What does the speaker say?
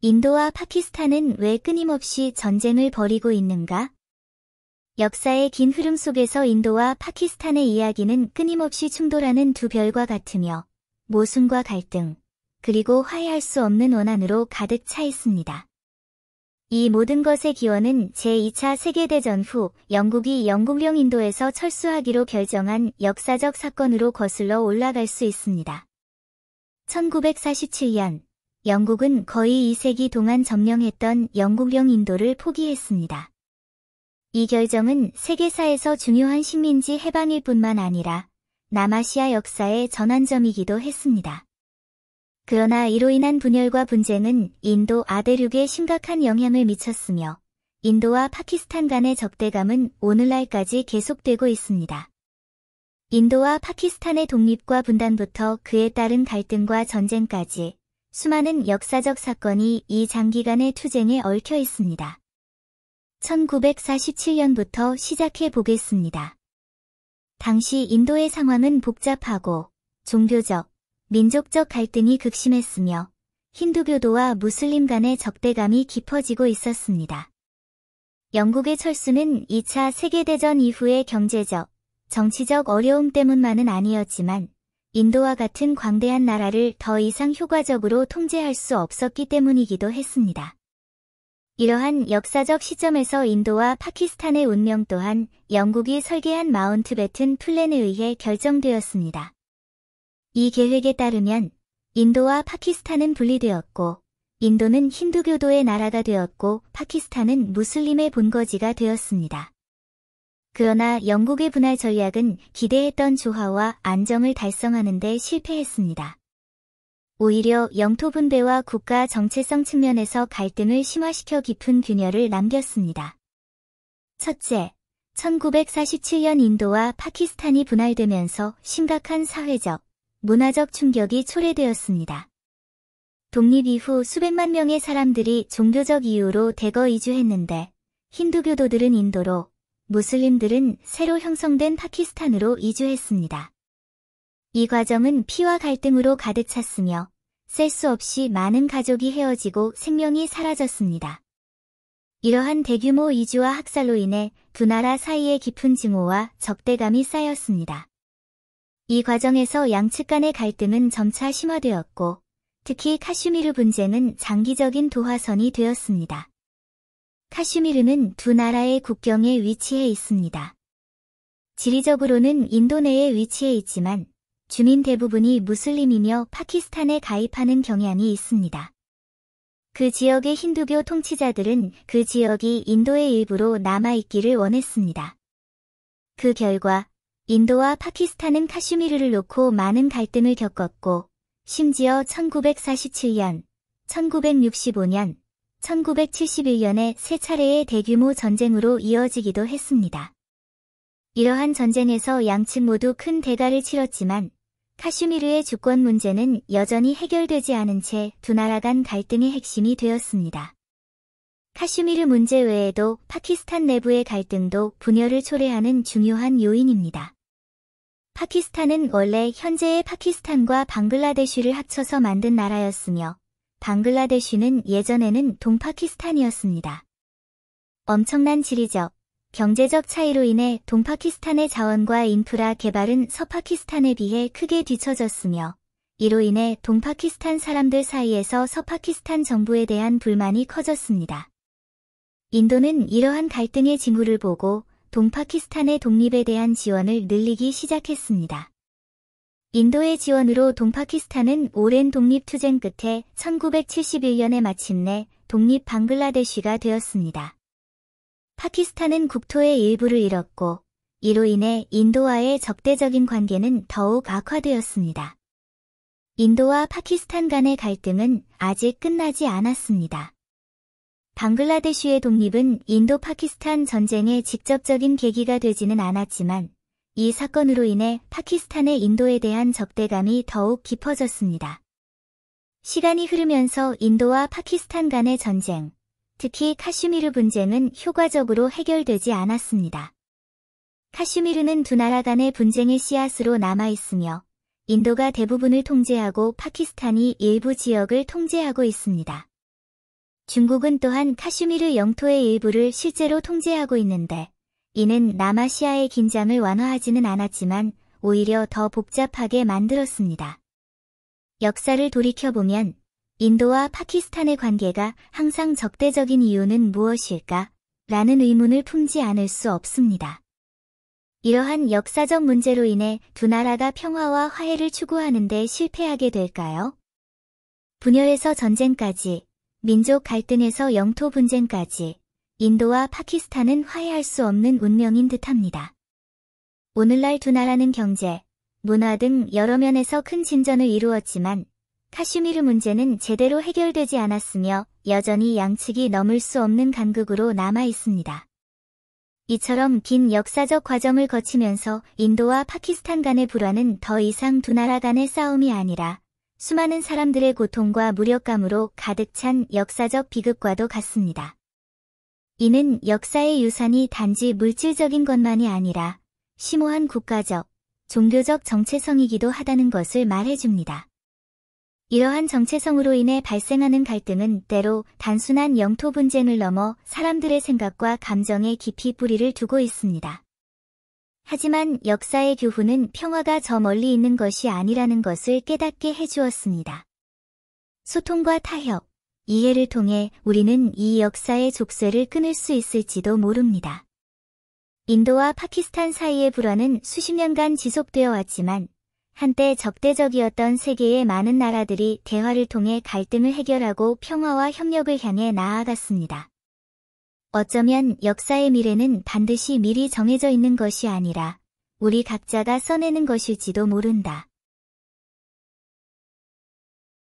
인도와 파키스탄은 왜 끊임없이 전쟁을 벌이고 있는가? 역사의 긴 흐름 속에서 인도와 파키스탄의 이야기는 끊임없이 충돌하는 두 별과 같으며 모순과 갈등, 그리고 화해할 수 없는 원한으로 가득 차 있습니다. 이 모든 것의 기원은 제2차 세계대전 후 영국이 영국령 인도에서 철수하기로 결정한 역사적 사건으로 거슬러 올라갈 수 있습니다. 1947년, 영국은 거의 2세기 동안 점령했던 영국령 인도를 포기했습니다. 이 결정은 세계사에서 중요한 식민지 해방일 뿐만 아니라 남아시아 역사의 전환점이기도 했습니다. 그러나 이로 인한 분열과 분쟁은 인도 아대륙에 심각한 영향을 미쳤으며 인도와 파키스탄 간의 적대감은 오늘날까지 계속되고 있습니다. 인도와 파키스탄의 독립과 분단부터 그에 따른 갈등과 전쟁까지 수많은 역사적 사건이 이 장기간의 투쟁에 얽혀 있습니다. 1947년부터 시작해 보겠습니다. 당시 인도의 상황은 복잡하고 종교적, 민족적 갈등이 극심했으며 힌두교도와 무슬림 간의 적대감이 깊어지고 있었습니다. 영국의 철수는 2차 세계대전 이후의 경제적, 정치적 어려움 때문만은 아니었지만 인도와 같은 광대한 나라를 더 이상 효과적으로 통제할 수 없었기 때문이기도 했습니다. 이러한 역사적 시점에서 인도와 파키스탄의 운명 또한 영국이 설계한 마운트베튼 플랜에 의해 결정되었습니다. 이 계획에 따르면 인도와 파키스탄은 분리되었고 인도는 힌두교도의 나라가 되었고 파키스탄은 무슬림의 본거지가 되었습니다. 그러나 영국의 분할 전략은 기대했던 조화와 안정을 달성하는 데 실패했습니다. 오히려 영토 분배와 국가 정체성 측면에서 갈등을 심화시켜 깊은 균열을 남겼습니다. 첫째, 1947년 인도와 파키스탄이 분할되면서 심각한 사회적, 문화적 충격이 초래되었습니다. 독립 이후 수백만 명의 사람들이 종교적 이유로 대거 이주했는데 힌두교도들은 인도로, 무슬림들은 새로 형성된 파키스탄으로 이주했습니다. 이 과정은 피와 갈등으로 가득 찼으며 셀 수 없이 많은 가족이 헤어지고 생명이 사라졌습니다. 이러한 대규모 이주와 학살로 인해 두 나라 사이에 깊은 증오와 적대감이 쌓였습니다. 이 과정에서 양측 간의 갈등은 점차 심화되었고 특히 카슈미르 분쟁은 장기적인 도화선이 되었습니다. 카슈미르는 두 나라의 국경에 위치해 있습니다. 지리적으로는 인도 내에 위치해 있지만 주민 대부분이 무슬림이며 파키스탄에 가입하는 경향이 있습니다. 그 지역의 힌두교 통치자들은 그 지역이 인도의 일부로 남아있기를 원했습니다. 그 결과 인도와 파키스탄은 카슈미르를 놓고 많은 갈등을 겪었고 심지어 1947년, 1965년, 1971년에 세 차례의 대규모 전쟁으로 이어지기도 했습니다. 이러한 전쟁에서 양측 모두 큰 대가를 치렀지만 카슈미르의 주권 문제는 여전히 해결되지 않은 채 두 나라 간 갈등의 핵심이 되었습니다. 카슈미르 문제 외에도 파키스탄 내부의 갈등도 분열을 초래하는 중요한 요인입니다. 파키스탄은 원래 현재의 파키스탄과 방글라데시를 합쳐서 만든 나라였으며 방글라데시는 예전에는 동파키스탄이었습니다. 엄청난 지리적, 경제적 차이로 인해 동파키스탄의 자원과 인프라 개발은 서파키스탄에 비해 크게 뒤처졌으며 이로 인해 동파키스탄 사람들 사이에서 서파키스탄 정부에 대한 불만이 커졌습니다. 인도는 이러한 갈등의 징후를 보고 동파키스탄의 독립에 대한 지원을 늘리기 시작했습니다. 인도의 지원으로 동파키스탄은 오랜 독립투쟁 끝에 1971년에 마침내 독립 방글라데시가 되었습니다. 파키스탄은 국토의 일부를 잃었고 이로 인해 인도와의 적대적인 관계는 더욱 악화되었습니다. 인도와 파키스탄 간의 갈등은 아직 끝나지 않았습니다. 방글라데시의 독립은 인도-파키스탄 전쟁의 직접적인 계기가 되지는 않았지만 이 사건으로 인해 파키스탄의 인도에 대한 적대감이 더욱 깊어졌습니다. 시간이 흐르면서 인도와 파키스탄 간의 전쟁, 특히 카슈미르 분쟁은 효과적으로 해결되지 않았습니다. 카슈미르는 두 나라 간의 분쟁의 씨앗으로 남아있으며 인도가 대부분을 통제하고 파키스탄이 일부 지역을 통제하고 있습니다. 중국은 또한 카슈미르 영토의 일부를 실제로 통제하고 있는데 이는 남아시아의 긴장을 완화하지는 않았지만 오히려 더 복잡하게 만들었습니다. 역사를 돌이켜보면 인도와 파키스탄의 관계가 항상 적대적인 이유는 무엇일까? 라는 의문을 품지 않을 수 없습니다. 이러한 역사적 문제로 인해 두 나라가 평화와 화해를 추구하는 데 실패하게 될까요? 분열에서 전쟁까지, 민족 갈등에서 영토 분쟁까지, 인도와 파키스탄은 화해할 수 없는 운명인 듯합니다. 오늘날 두 나라는 경제, 문화 등 여러 면에서 큰 진전을 이루었지만 카슈미르 문제는 제대로 해결되지 않았으며 여전히 양측이 넘을 수 없는 간극으로 남아 있습니다. 이처럼 긴 역사적 과정을 거치면서 인도와 파키스탄 간의 불화는 더 이상 두 나라 간의 싸움이 아니라 수많은 사람들의 고통과 무력감으로 가득 찬 역사적 비극과도 같습니다. 이는 역사의 유산이 단지 물질적인 것만이 아니라 심오한 국가적, 종교적 정체성이기도 하다는 것을 말해줍니다. 이러한 정체성으로 인해 발생하는 갈등은 때로 단순한 영토 분쟁을 넘어 사람들의 생각과 감정에 깊이 뿌리를 두고 있습니다. 하지만 역사의 교훈은 평화가 저 멀리 있는 것이 아니라는 것을 깨닫게 해주었습니다. 소통과 타협, 이해를 통해 우리는 이 역사의 족쇄를 끊을 수 있을지도 모릅니다. 인도와 파키스탄 사이의 불화는 수십 년간 지속되어 왔지만 한때 적대적이었던 세계의 많은 나라들이 대화를 통해 갈등을 해결하고 평화와 협력을 향해 나아갔습니다. 어쩌면 역사의 미래는 반드시 미리 정해져 있는 것이 아니라 우리 각자가 써내는 것일지도 모른다.